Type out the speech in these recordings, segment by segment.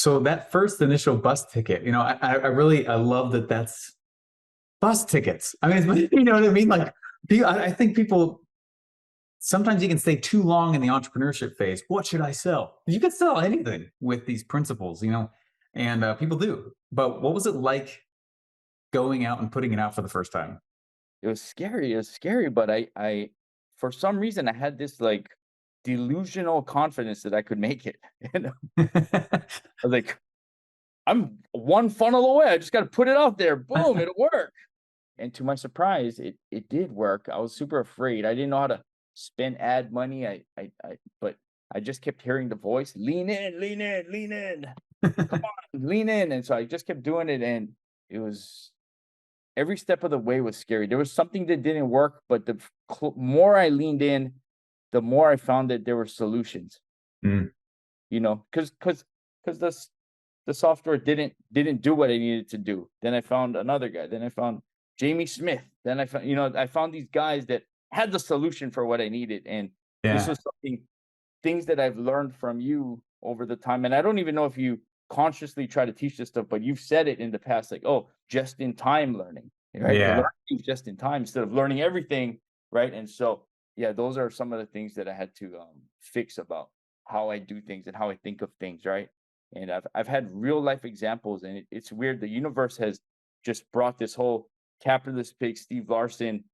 So that first initial bus ticket, I really, I love that that's bus tickets. I mean, you know what I mean? Like, I think people, sometimes you can stay too long in the entrepreneurship phase. What should I sell? You can sell anything with these principles, and people do. But what was it like going out and putting it out for the first time? It was scary. It was scary, but I for some reason I had this like delusional confidence that I could make it. You know, I was like, I'm one funnel away. I just got to put it out there. Boom, it'll work. And to my surprise, it did work. I was super afraid. I didn't know how to spend ad money. But I just kept hearing the voice, lean in, lean in, lean in, come on, lean in. And so I just kept doing it, and it was every step of the way was scary. There was something that didn't work, but the more I leaned in, the more I found that there were solutions. Mm, Because the software didn't do what I needed to do. Then I found another guy. Then I found Jamie Smith. Then I found these guys that had the solution for what I needed. And this yeah. was things that I've learned from you over the time. And I don't even know if you consciously try to teach this stuff, but you've said it in the past, like, oh, just in time learning, right? The Yeah. learning is just in time instead of learning everything, right? And so, yeah, those are some of the things that I had to fix about how I do things and how I think of things, right? And I've had real life examples, and it's weird. The universe has just brought this whole capitalist pig, Steve Larson.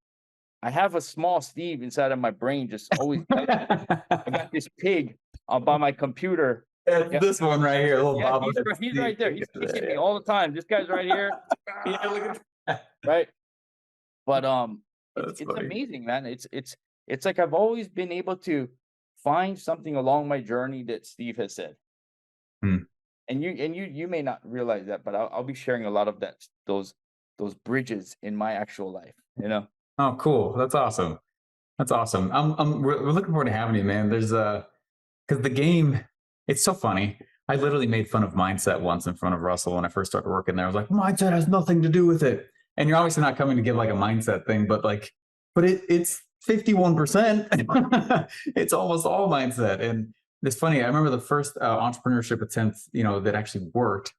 I have a small Steve inside of my brain, just always. I got this pig by my computer. It's Yeah, this one right here, little yeah, bobblehead he's Steve. right there. He's kicking me all the time. This guy's right here. Yeah, look at that. Right. But That's it's funny. amazing, man. It's like I've always been able to find something along my journey that Steve has said. Hmm. And you may not realize that, but I'll be sharing a lot of those bridges in my actual life, you know? Oh, cool. That's awesome. That's awesome. We're looking forward to having you, man. There's because the game, it's so funny. I literally made fun of mindset once in front of Russell when I first started working there. I was like, mindset has nothing to do with it. And you're obviously not coming to give like a mindset thing, but it's 51%. It's almost all mindset. And it's funny. I remember the first entrepreneurship attempt, that actually worked.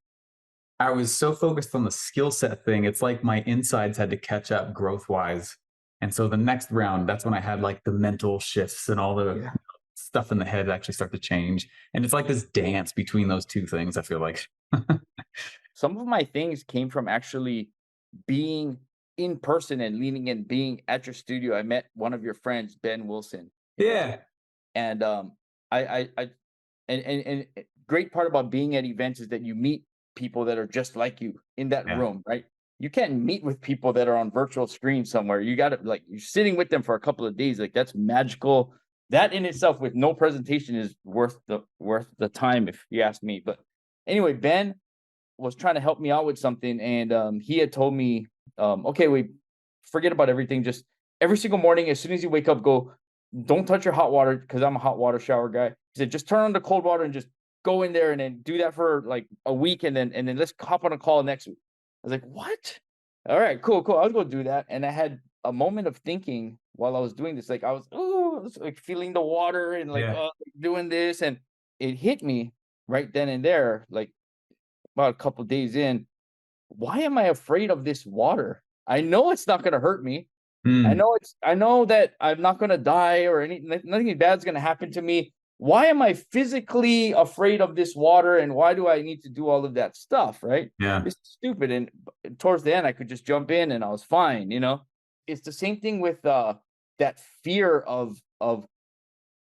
I was so focused on the skill set thing. It's like my insides had to catch up growth wise. And so the next round, that's when I had like the mental shifts and all the Yeah. stuff in the head actually start to change. And it's like this dance between those two things, I feel like. Some of my things came from actually being in person and leaning in, being at your studio. I met one of your friends, Ben Wilson, Yeah. and I great part about being at events is that you meet people that are just like you in that Yeah. room, right? You can't meet with people that are on virtual screen somewhere. You got to like you're sitting with them for a couple of days. Like that's magical. That in itself, with no presentation, is worth the time, if you ask me. But anyway, Ben was trying to help me out with something, and he had told me, okay, we forget about everything. Just every single morning, as soon as you wake up, go. Don't touch your hot water because I'm a hot water shower guy. He said, just turn on the cold water and just go in there and then do that for like a week, and then let's hop on a call next week. I was like, what? All right, cool, cool. I was gonna do that, and I had a moment of thinking while I was doing this. Like I was like feeling the water and like Yeah. doing this, and it hit me right then and there. Like about a couple days in, why am I afraid of this water? I know it's not gonna hurt me. Mm, I know that I'm not gonna die or nothing bad's gonna happen to me. Why am I physically afraid of this water, and why do I need to do all of that stuff, right? yeah. This is stupid. And towards the end, I could just jump in and I was fine, you know? It's the same thing with that fear of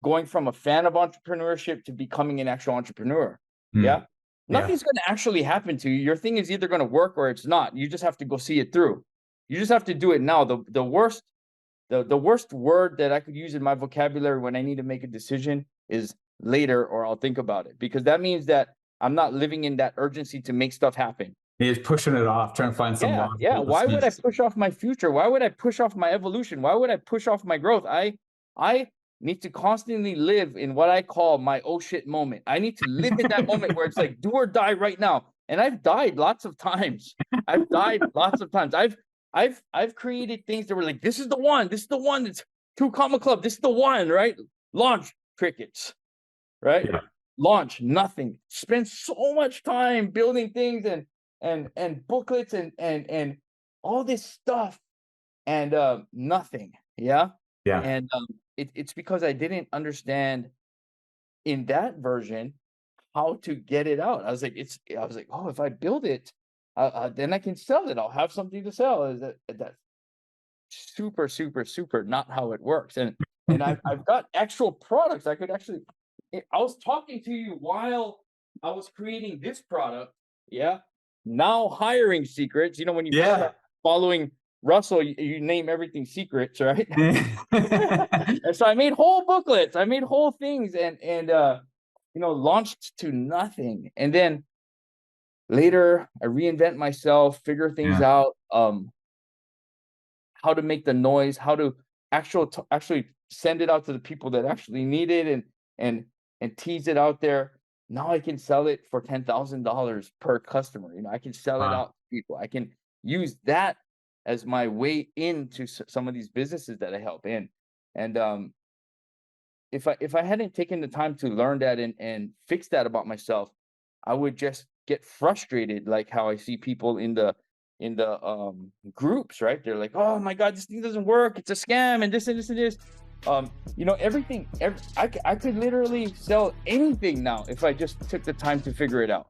going from a fan of entrepreneurship to becoming an actual entrepreneur. Mm, Yeah. yeah. Nothing's going to actually happen to you. Your thing is either going to work or it's not. You just have to go see it through. You just have to do it now. The worst word that I could use in my vocabulary when I need to make a decision is later, or I'll think about it, because that means that I'm not living in that urgency to make stuff happen. He's pushing it off, trying to find some Yeah, yeah. logical Why would I dismiss. push off my future? Why would I push off my evolution? Why would I push off my growth? I need to constantly live in what I call my oh shit moment. I need to live in that moment where it's like do or die right now. And I've died lots of times. I've died lots of times. I've created things that were like, this is the one, this is the one that's two comma club, this is the one, right? Launch crickets, right? Yeah. launch nothing, spend so much time building things and booklets and all this stuff and nothing. Yeah. Yeah. And it's because I didn't understand in that version how to get it out. I was like, oh, if I build it, then I can sell it. I'll have something to sell. Is that super, super, super not how it works. And I've got actual products. I could actually I was talking to you while I was creating this product. Yeah. Now hiring secrets. You know, when you first Yeah. start following Russell, you name everything secrets, right? And so I made whole booklets, I made whole things and you know, launched to nothing. And then later I reinvent myself, figure things Yeah. out, how to make the noise, how to actually send it out to the people that actually need it and and tease it out there. Now I can sell it for $10,000 per customer. You know, I can sell it Wow. out to people. I can use that as my way into some of these businesses that I help in. And if I hadn't taken the time to learn that and fix that about myself, I would just get frustrated, like how I see people in the groups, right? They're like, "Oh my God, this thing doesn't work. It's a scam, and this and this and this." You know, everything. I could literally sell anything now if I just took the time to figure it out.